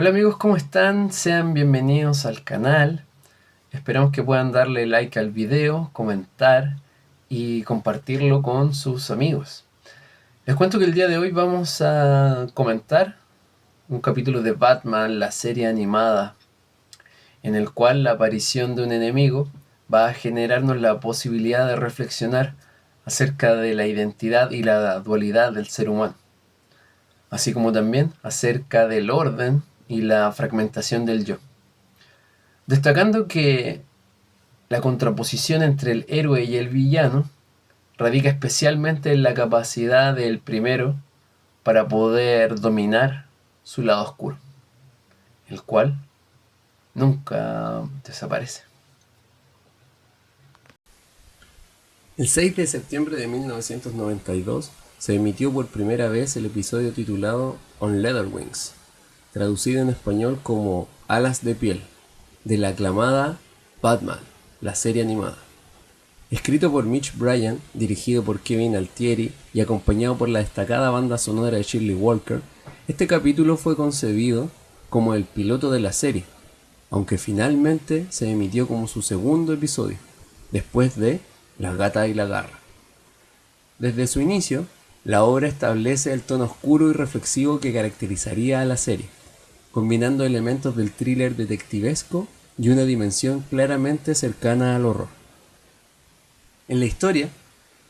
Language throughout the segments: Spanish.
Hola amigos, ¿cómo están? Sean bienvenidos al canal. Esperamos que puedan darle like al video, comentar y compartirlo con sus amigos. Les cuento que el día de hoy vamos a comentar un capítulo de Batman, la serie animada, en el cual la aparición de un enemigo va a generarnos la posibilidad de reflexionar acerca de la identidad y la dualidad del ser humano, así como también acerca del orden y la fragmentación del yo. Destacando que la contraposición entre el héroe y el villano radica especialmente en la capacidad del primero para poder dominar su lado oscuro, el cual nunca desaparece. El 6 de septiembre de 1992 se emitió por primera vez el episodio titulado On Leather Wings, traducido en español como Alas de piel, de la aclamada Batman, la serie animada. Escrito por Mitch Bryant, dirigido por Kevin Altieri y acompañado por la destacada banda sonora de Shirley Walker, este capítulo fue concebido como el piloto de la serie, aunque finalmente se emitió como su segundo episodio, después de La gata y la garra. Desde su inicio, la obra establece el tono oscuro y reflexivo que caracterizaría a la serie, combinando elementos del thriller detectivesco y una dimensión claramente cercana al horror. En la historia,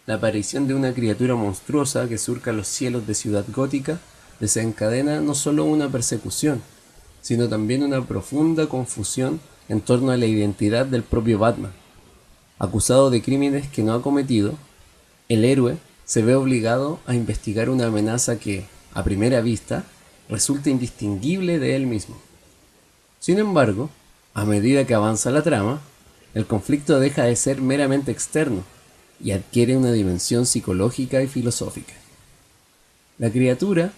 la aparición de una criatura monstruosa que surca los cielos de Ciudad Gótica desencadena no solo una persecución, sino también una profunda confusión en torno a la identidad del propio Batman. Acusado de crímenes que no ha cometido, el héroe se ve obligado a investigar una amenaza que, a primera vista, resulta indistinguible de él mismo. Sin embargo, a medida que avanza la trama, el conflicto deja de ser meramente externo y adquiere una dimensión psicológica y filosófica. La criatura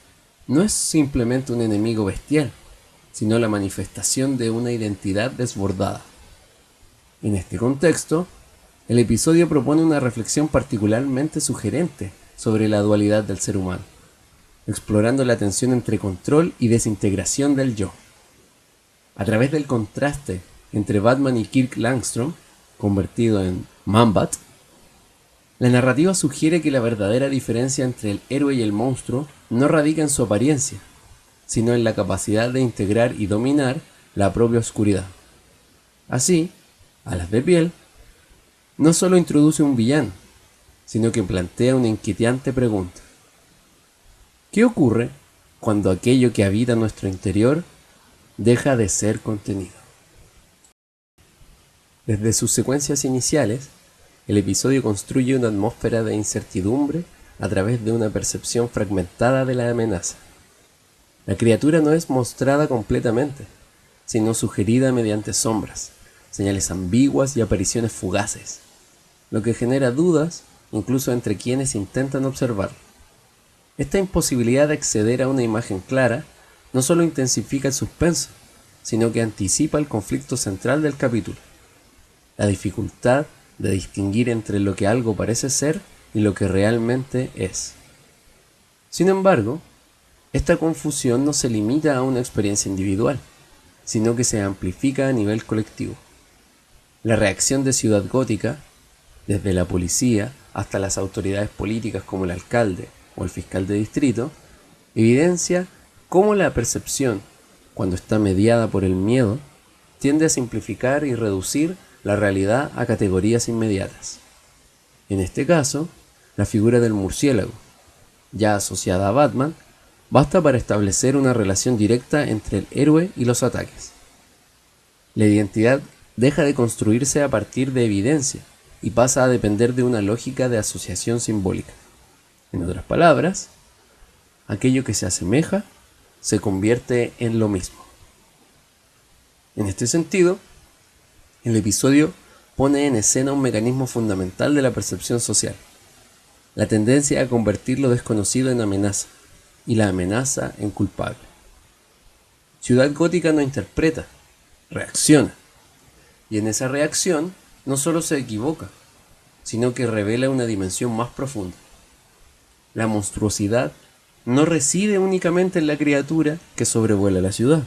no es simplemente un enemigo bestial, sino la manifestación de una identidad desbordada. En este contexto, el episodio propone una reflexión particularmente sugerente sobre la dualidad del ser humano, explorando la tensión entre control y desintegración del yo. A través del contraste entre Batman y Kirk Langstrom, convertido en Man-Bat, la narrativa sugiere que la verdadera diferencia entre el héroe y el monstruo no radica en su apariencia, sino en la capacidad de integrar y dominar la propia oscuridad. Así, Alas de piel no solo introduce un villano, sino que plantea una inquietante pregunta. ¿Qué ocurre cuando aquello que habita nuestro interior deja de ser contenido? Desde sus secuencias iniciales, el episodio construye una atmósfera de incertidumbre a través de una percepción fragmentada de la amenaza. La criatura no es mostrada completamente, sino sugerida mediante sombras, señales ambiguas y apariciones fugaces, lo que genera dudas incluso entre quienes intentan observarlo. Esta imposibilidad de acceder a una imagen clara no solo intensifica el suspenso, sino que anticipa el conflicto central del capítulo, la dificultad de distinguir entre lo que algo parece ser y lo que realmente es. Sin embargo, esta confusión no se limita a una experiencia individual, sino que se amplifica a nivel colectivo. La reacción de Ciudad Gótica, desde la policía hasta las autoridades políticas como el alcalde o el fiscal de distrito, evidencia cómo la percepción, cuando está mediada por el miedo, tiende a simplificar y reducir la realidad a categorías inmediatas. En este caso, la figura del murciélago, ya asociada a Batman, basta para establecer una relación directa entre el héroe y los ataques. La identidad deja de construirse a partir de evidencia y pasa a depender de una lógica de asociación simbólica. En otras palabras, aquello que se asemeja se convierte en lo mismo. En este sentido, el episodio pone en escena un mecanismo fundamental de la percepción social, la tendencia a convertir lo desconocido en amenaza y la amenaza en culpable. Ciudad Gótica no interpreta, reacciona, y en esa reacción no solo se equivoca, sino que revela una dimensión más profunda. La monstruosidad no reside únicamente en la criatura que sobrevuela la ciudad,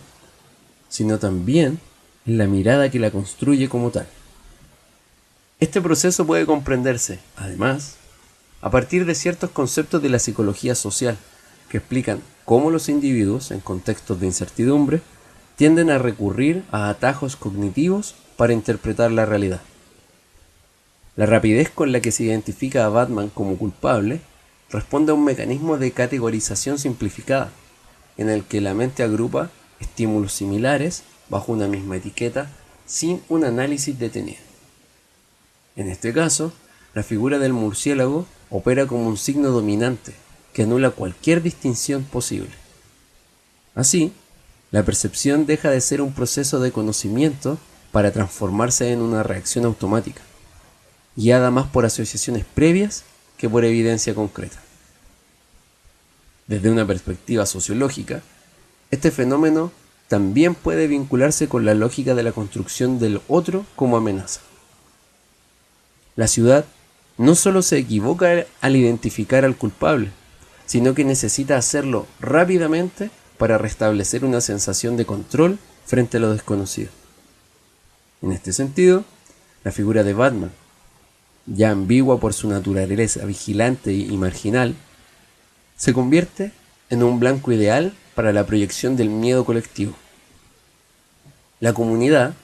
sino también en la mirada que la construye como tal. Este proceso puede comprenderse, además, a partir de ciertos conceptos de la psicología social, que explican cómo los individuos, en contextos de incertidumbre, tienden a recurrir a atajos cognitivos para interpretar la realidad. La rapidez con la que se identifica a Batman como culpable responde a un mecanismo de categorización simplificada, en el que la mente agrupa estímulos similares bajo una misma etiqueta sin un análisis detenido. En este caso, la figura del murciélago opera como un signo dominante que anula cualquier distinción posible. Así, la percepción deja de ser un proceso de conocimiento para transformarse en una reacción automática, guiada más por asociaciones previas que por evidencia concreta. Desde una perspectiva sociológica, este fenómeno también puede vincularse con la lógica de la construcción del otro como amenaza. La ciudad no solo se equivoca al identificar al culpable, sino que necesita hacerlo rápidamente para restablecer una sensación de control frente a lo desconocido. En este sentido, la figura de Batman, ya ambigua por su naturaleza vigilante y marginal, se convierte en un blanco ideal para la proyección del miedo colectivo. La comunidad,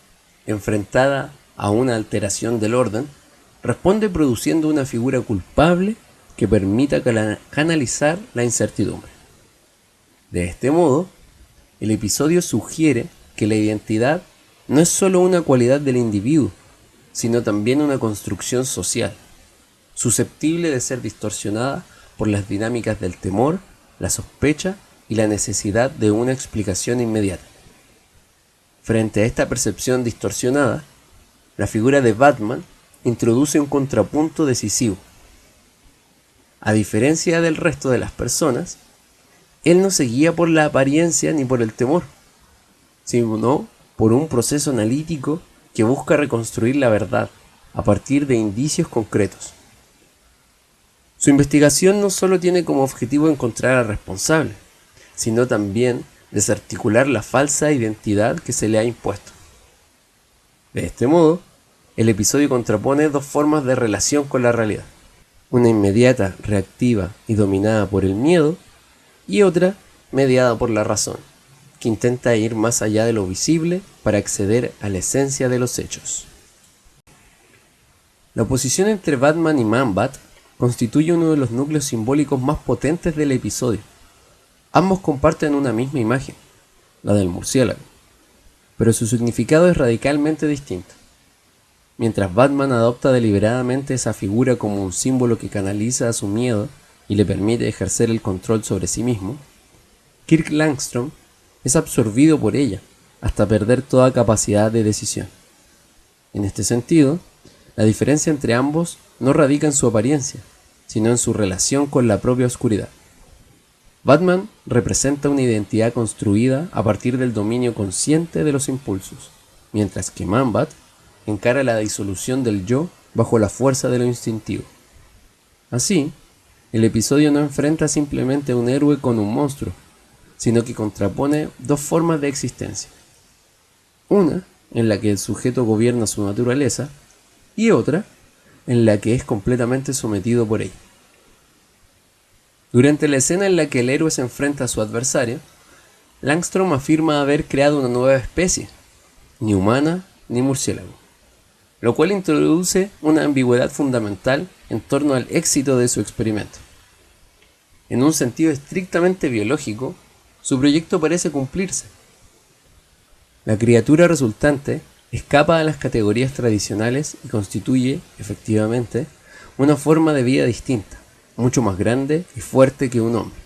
enfrentada a una alteración del orden, responde produciendo una figura culpable que permita canalizar la incertidumbre. De este modo, el episodio sugiere que la identidad no es solo una cualidad del individuo, sino también una construcción social, susceptible de ser distorsionada por las dinámicas del temor, la sospecha y la necesidad de una explicación inmediata. Frente a esta percepción distorsionada, la figura de Batman introduce un contrapunto decisivo. A diferencia del resto de las personas, él no se guía por la apariencia ni por el temor, sino por un proceso analítico que busca reconstruir la verdad a partir de indicios concretos. Su investigación no solo tiene como objetivo encontrar al responsable, sino también desarticular la falsa identidad que se le ha impuesto. De este modo, el episodio contrapone dos formas de relación con la realidad: una inmediata, reactiva y dominada por el miedo, y otra mediada por la razón, que intenta ir más allá de lo visible para acceder a la esencia de los hechos. La oposición entre Batman y Man-Bat constituye uno de los núcleos simbólicos más potentes del episodio. Ambos comparten una misma imagen, la del murciélago, pero su significado es radicalmente distinto. Mientras Batman adopta deliberadamente esa figura como un símbolo que canaliza su miedo y le permite ejercer el control sobre sí mismo, Kirk Langstrom es absorbido por ella hasta perder toda capacidad de decisión. En este sentido, la diferencia entre ambos no radica en su apariencia, sino en su relación con la propia oscuridad. Batman representa una identidad construida a partir del dominio consciente de los impulsos, mientras que Man-Bat encara la disolución del yo bajo la fuerza de lo instintivo. Así, el episodio no enfrenta simplemente a un héroe con un monstruo, sino que contrapone dos formas de existencia. Una, en la que el sujeto gobierna su naturaleza, y otra, en la que es completamente sometido por ella. Durante la escena en la que el héroe se enfrenta a su adversario, Langstrom afirma haber creado una nueva especie, ni humana ni murciélago, lo cual introduce una ambigüedad fundamental en torno al éxito de su experimento. En un sentido estrictamente biológico, su proyecto parece cumplirse. La criatura resultante escapa a las categorías tradicionales y constituye, efectivamente, una forma de vida distinta, mucho más grande y fuerte que un hombre.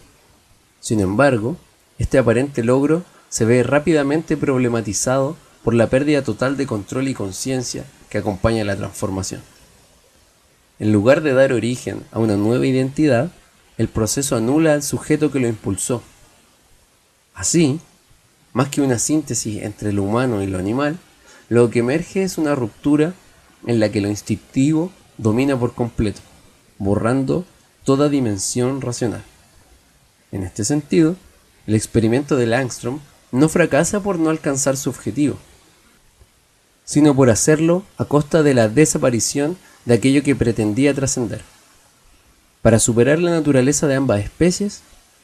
Sin embargo, este aparente logro se ve rápidamente problematizado por la pérdida total de control y conciencia que acompaña la transformación. En lugar de dar origen a una nueva identidad, el proceso anula al sujeto que lo impulsó. Así, más que una síntesis entre lo humano y lo animal, lo que emerge es una ruptura en la que lo instintivo domina por completo, borrando toda dimensión racional. En este sentido, el experimento de Langstrom no fracasa por no alcanzar su objetivo, sino por hacerlo a costa de la desaparición de aquello que pretendía trascender. Para superar la naturaleza de ambas especies,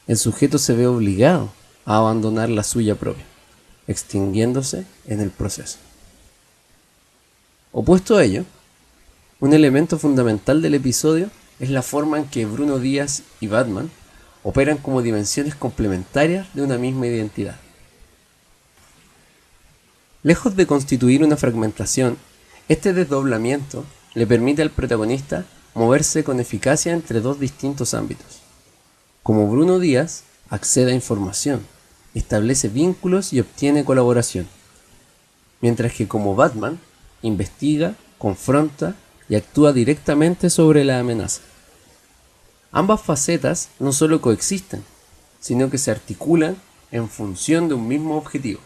el sujeto se ve obligado a abandonar la suya propia, extinguiéndose en el proceso. Opuesto a ello, un elemento fundamental del episodio es la forma en que Bruno Díaz y Batman operan como dimensiones complementarias de una misma identidad. Lejos de constituir una fragmentación, este desdoblamiento le permite al protagonista moverse con eficacia entre dos distintos ámbitos. Como Bruno Díaz, accede a información, establece vínculos y obtiene colaboración, mientras que como Batman, investiga, confronta y actúa directamente sobre la amenaza. Ambas facetas no solo coexisten, sino que se articulan en función de un mismo objetivo.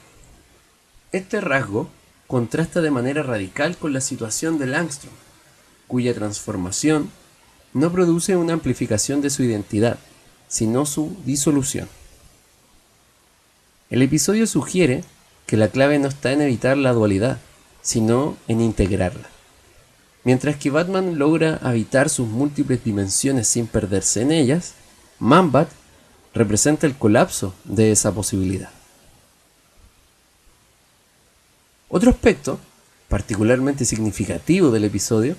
Este rasgo contrasta de manera radical con la situación de Langstrom, cuya transformación no produce una amplificación de su identidad, sino su disolución. El episodio sugiere que la clave no está en evitar la dualidad, sino en integrarla. Mientras que Batman logra habitar sus múltiples dimensiones sin perderse en ellas, Man-Bat representa el colapso de esa posibilidad. Otro aspecto, particularmente significativo del episodio,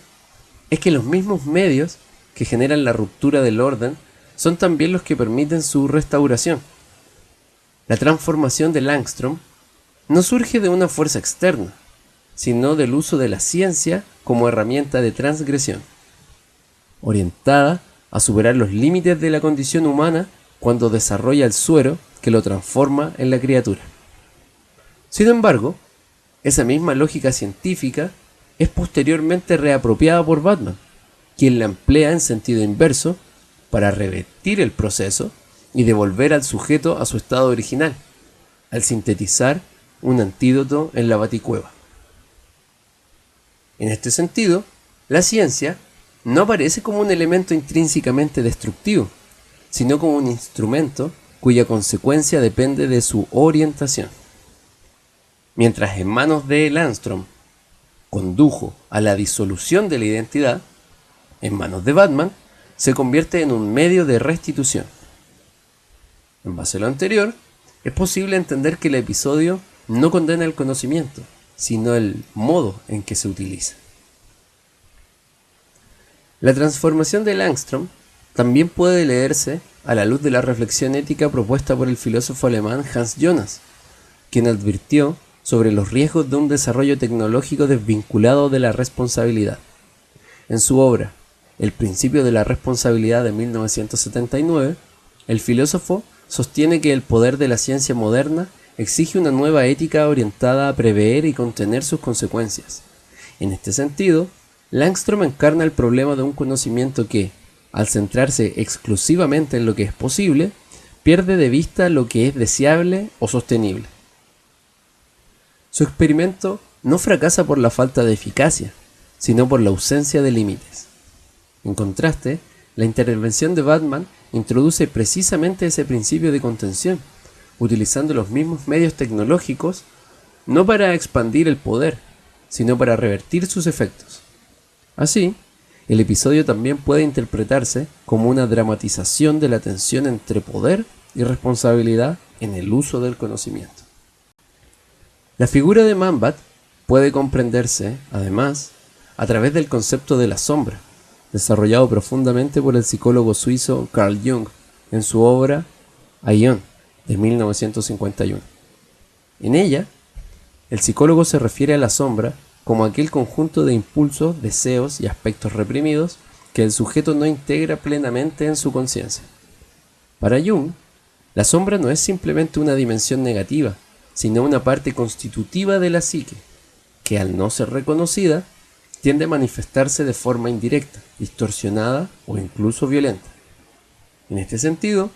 es que los mismos medios que generan la ruptura del orden son también los que permiten su restauración. La transformación de Langstrom no surge de una fuerza externa, sino del uso de la ciencia como herramienta de transgresión, orientada a superar los límites de la condición humana cuando desarrolla el suero que lo transforma en la criatura. Sin embargo, esa misma lógica científica es posteriormente reapropiada por Batman, quien la emplea en sentido inverso para revertir el proceso y devolver al sujeto a su estado original, al sintetizar un antídoto en la Baticueva. En este sentido, la ciencia no aparece como un elemento intrínsecamente destructivo, sino como un instrumento cuya consecuencia depende de su orientación. Mientras en manos de Langstrom condujo a la disolución de la identidad, en manos de Batman se convierte en un medio de restitución. En base a lo anterior, es posible entender que el episodio no condena el conocimiento, sino el modo en que se utiliza. La transformación de Langstrom también puede leerse a la luz de la reflexión ética propuesta por el filósofo alemán Hans Jonas, quien advirtió sobre los riesgos de un desarrollo tecnológico desvinculado de la responsabilidad. En su obra, El principio de la responsabilidad de 1979, el filósofo sostiene que el poder de la ciencia moderna exige una nueva ética orientada a prever y contener sus consecuencias. En este sentido, Langstrom encarna el problema de un conocimiento que, al centrarse exclusivamente en lo que es posible, pierde de vista lo que es deseable o sostenible. Su experimento no fracasa por la falta de eficacia, sino por la ausencia de límites. En contraste, la intervención de Batman introduce precisamente ese principio de contención, utilizando los mismos medios tecnológicos no para expandir el poder, sino para revertir sus efectos. Así, el episodio también puede interpretarse como una dramatización de la tensión entre poder y responsabilidad en el uso del conocimiento. La figura de Man-Bat puede comprenderse, además, a través del concepto de la sombra, desarrollado profundamente por el psicólogo suizo Carl Jung en su obra Aion, de 1951. En ella, el psicólogo se refiere a la sombra como aquel conjunto de impulsos, deseos y aspectos reprimidos que el sujeto no integra plenamente en su conciencia. Para Jung, la sombra no es simplemente una dimensión negativa, sino una parte constitutiva de la psique, que al no ser reconocida, tiende a manifestarse de forma indirecta, distorsionada o incluso violenta. En este sentido,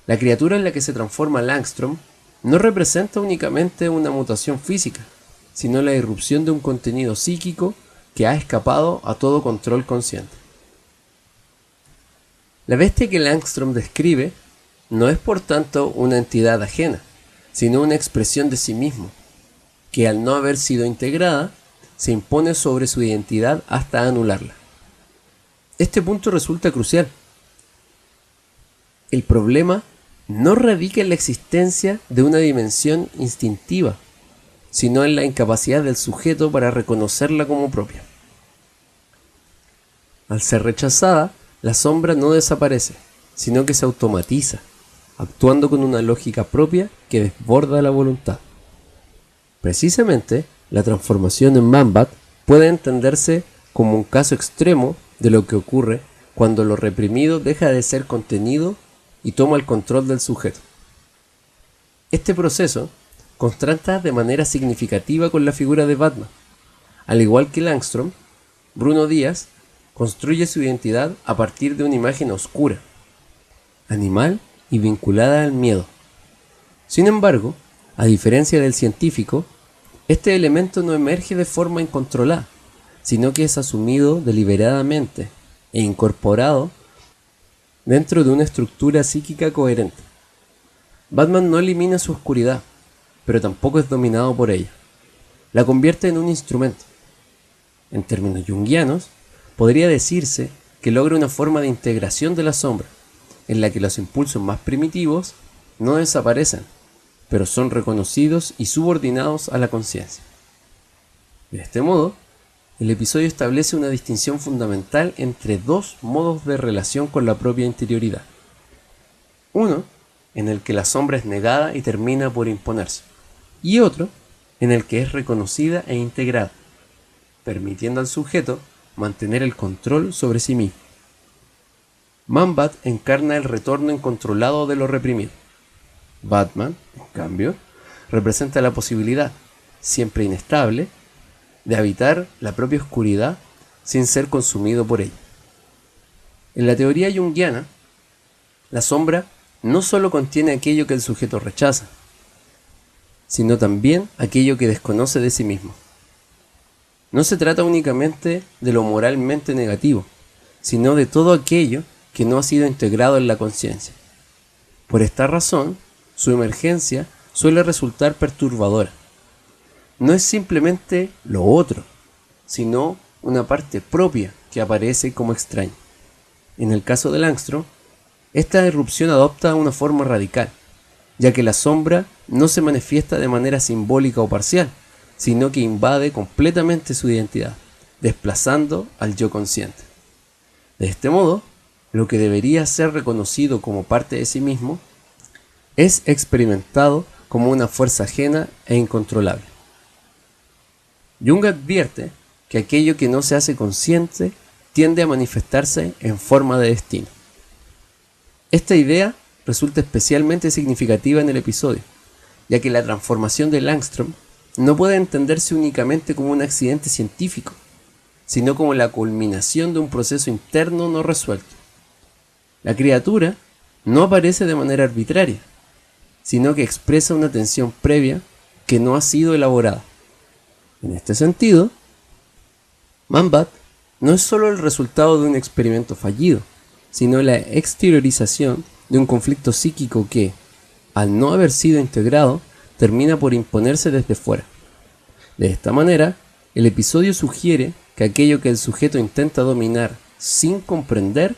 la criatura en la que se transforma Langstrom no representa únicamente una mutación física, sino la irrupción de un contenido psíquico que ha escapado a todo control consciente. La bestia que Langstrom describe no es por tanto una entidad ajena, sino una expresión de sí mismo, que al no haber sido integrada, se impone sobre su identidad hasta anularla. Este punto resulta crucial. El problema no radica en la existencia de una dimensión instintiva, sino en la incapacidad del sujeto para reconocerla como propia. Al ser rechazada, la sombra no desaparece, sino que se automatiza, actuando con una lógica propia que desborda la voluntad. Precisamente, la transformación en Man-Bat puede entenderse como un caso extremo de lo que ocurre cuando lo reprimido deja de ser contenido y toma el control del sujeto. Este proceso contrasta de manera significativa con la figura de Batman. Al igual que Langstrom, Bruno Díaz construye su identidad a partir de una imagen oscura, animal y vinculada al miedo. Sin embargo, a diferencia del científico, este elemento no emerge de forma incontrolada, sino que es asumido deliberadamente e incorporado dentro de una estructura psíquica coherente. Batman no elimina su oscuridad, pero tampoco es dominado por ella. La convierte en un instrumento. En términos junguianos, podría decirse que logra una forma de integración de la sombra, en la que los impulsos más primitivos no desaparecen, pero son reconocidos y subordinados a la conciencia. De este modo, el episodio establece una distinción fundamental entre dos modos de relación con la propia interioridad. Uno, en el que la sombra es negada y termina por imponerse, y otro, en el que es reconocida e integrada, permitiendo al sujeto mantener el control sobre sí mismo. Man-Bat encarna el retorno incontrolado de lo reprimido. Batman, en cambio, representa la posibilidad, siempre inestable, de habitar la propia oscuridad sin ser consumido por ella. En la teoría junguiana, la sombra no solo contiene aquello que el sujeto rechaza, sino también aquello que desconoce de sí mismo. No se trata únicamente de lo moralmente negativo, sino de todo aquello que no ha sido integrado en la conciencia. Por esta razón, su emergencia suele resultar perturbadora. No es simplemente lo otro, sino una parte propia que aparece como extraña. En el caso de Langstrom, esta irrupción adopta una forma radical, ya que la sombra no se manifiesta de manera simbólica o parcial, sino que invade completamente su identidad, desplazando al yo consciente. De este modo, lo que debería ser reconocido como parte de sí mismo, es experimentado como una fuerza ajena e incontrolable. Jung advierte que aquello que no se hace consciente tiende a manifestarse en forma de destino. Esta idea resulta especialmente significativa en el episodio, ya que la transformación de Langstrom no puede entenderse únicamente como un accidente científico, sino como la culminación de un proceso interno no resuelto. La criatura no aparece de manera arbitraria, sino que expresa una tensión previa que no ha sido elaborada. En este sentido, Man-Bat no es solo el resultado de un experimento fallido, sino la exteriorización de un conflicto psíquico que, al no haber sido integrado, termina por imponerse desde fuera. De esta manera, el episodio sugiere que aquello que el sujeto intenta dominar sin comprender,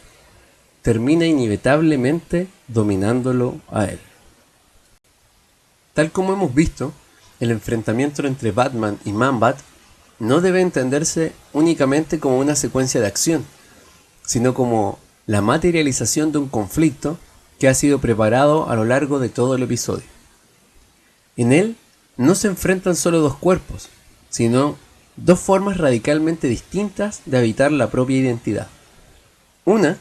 termina inevitablemente dominándolo a él. Tal como hemos visto, el enfrentamiento entre Batman y Man-Bat no debe entenderse únicamente como una secuencia de acción, sino como la materialización de un conflicto que ha sido preparado a lo largo de todo el episodio. En él no se enfrentan solo dos cuerpos, sino dos formas radicalmente distintas de habitar la propia identidad. Una,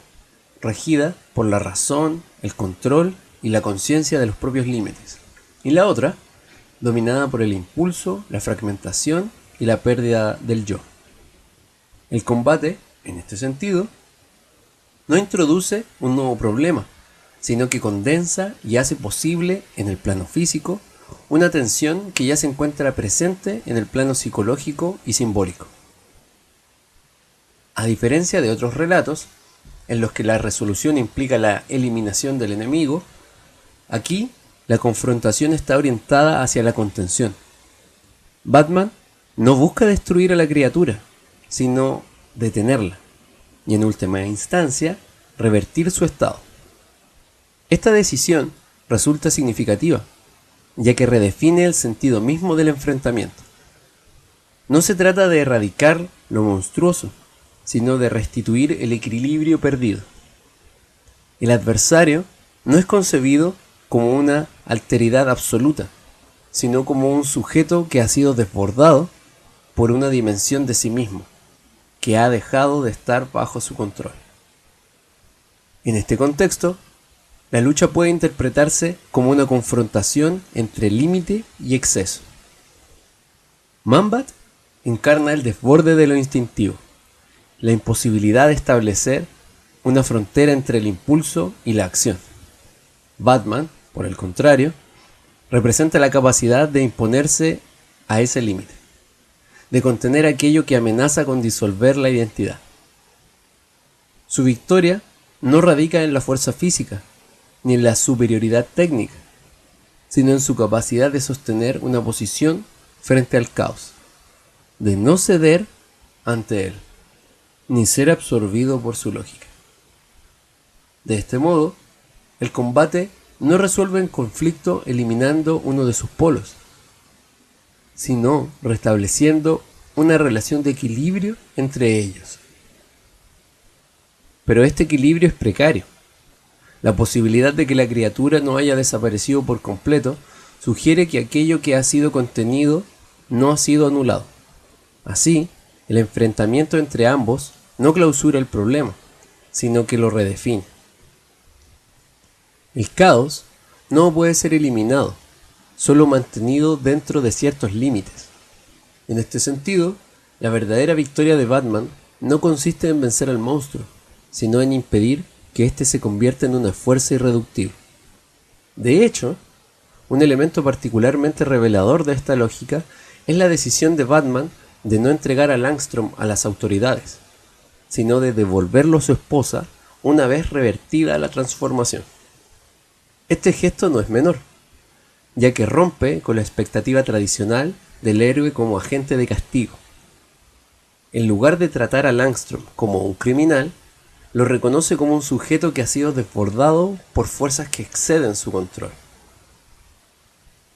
regida por la razón, el control y la conciencia de los propios límites, y la otra, dominada por el impulso, la fragmentación y la pérdida del yo. El combate, en este sentido, no introduce un nuevo problema, sino que condensa y hace posible en el plano físico una tensión que ya se encuentra presente en el plano psicológico y simbólico. A diferencia de otros relatos, en los que la resolución implica la eliminación del enemigo, aquí la confrontación está orientada hacia la contención. Batman no busca destruir a la criatura, sino detenerla, y en última instancia, revertir su estado. Esta decisión resulta significativa, ya que redefine el sentido mismo del enfrentamiento. No se trata de erradicar lo monstruoso, sino de restituir el equilibrio perdido. El adversario no es concebido como una alteridad absoluta, sino como un sujeto que ha sido desbordado por una dimensión de sí mismo, que ha dejado de estar bajo su control. En este contexto, la lucha puede interpretarse como una confrontación entre límite y exceso. Man-Bat encarna el desborde de lo instintivo, la imposibilidad de establecer una frontera entre el impulso y la acción. Batman, por el contrario, representa la capacidad de imponerse a ese límite, de contener aquello que amenaza con disolver la identidad. Su victoria no radica en la fuerza física, ni en la superioridad técnica, sino en su capacidad de sostener una posición frente al caos, de no ceder ante él, ni ser absorbido por su lógica. De este modo, el combate no resuelve el conflicto eliminando uno de sus polos, sino restableciendo una relación de equilibrio entre ellos. Pero este equilibrio es precario. La posibilidad de que la criatura no haya desaparecido por completo sugiere que aquello que ha sido contenido no ha sido anulado. Así, el enfrentamiento entre ambos no clausura el problema, sino que lo redefine. El caos no puede ser eliminado, solo mantenido dentro de ciertos límites. En este sentido, la verdadera victoria de Batman no consiste en vencer al monstruo, sino en impedir que éste se convierta en una fuerza irreductible. De hecho, un elemento particularmente revelador de esta lógica es la decisión de Batman de no entregar a Langstrom a las autoridades, sino de devolverlo a su esposa una vez revertida la transformación. Este gesto no es menor, ya que rompe con la expectativa tradicional del héroe como agente de castigo. En lugar de tratar a Langstrom como un criminal, lo reconoce como un sujeto que ha sido desbordado por fuerzas que exceden su control.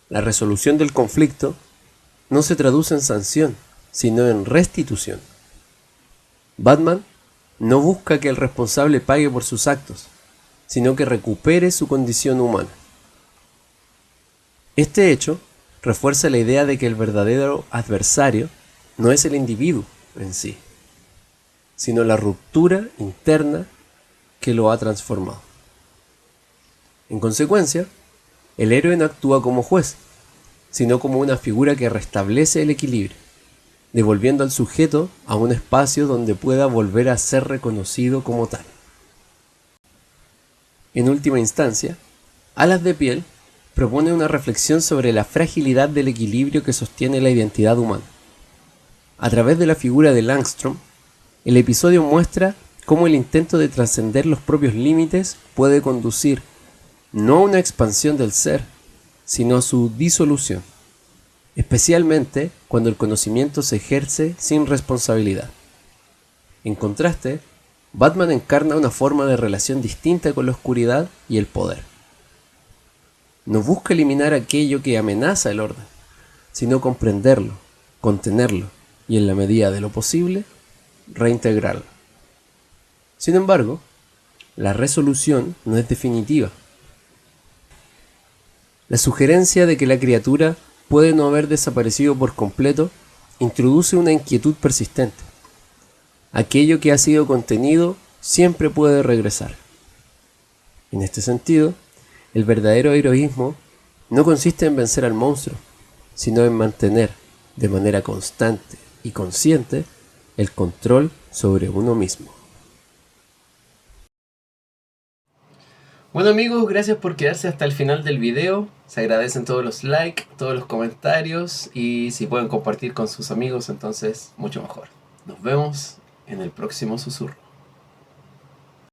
La resolución del conflicto no se traduce en sanción, sino en restitución. Batman no busca que el responsable pague por sus actos, sino que recupere su condición humana. Este hecho refuerza la idea de que el verdadero adversario no es el individuo en sí, sino la ruptura interna que lo ha transformado. En consecuencia, el héroe no actúa como juez, sino como una figura que restablece el equilibrio, devolviendo al sujeto a un espacio donde pueda volver a ser reconocido como tal. En última instancia, Alas de Piel propone una reflexión sobre la fragilidad del equilibrio que sostiene la identidad humana. A través de la figura de Langstrom, el episodio muestra cómo el intento de trascender los propios límites puede conducir no a una expansión del ser, sino a su disolución, especialmente cuando el conocimiento se ejerce sin responsabilidad. En contraste, Batman encarna una forma de relación distinta con la oscuridad y el poder. No busca eliminar aquello que amenaza el orden, sino comprenderlo, contenerlo y, en la medida de lo posible, reintegrarlo. Sin embargo, la resolución no es definitiva. La sugerencia de que la criatura puede no haber desaparecido por completo introduce una inquietud persistente. Aquello que ha sido contenido siempre puede regresar. En este sentido, el verdadero heroísmo no consiste en vencer al monstruo, sino en mantener, de manera constante y consciente, el control sobre uno mismo. Bueno amigos, gracias por quedarse hasta el final del video. Se agradecen todos los likes, todos los comentarios y si pueden compartir con sus amigos, entonces mucho mejor. Nos vemos en el próximo susurro.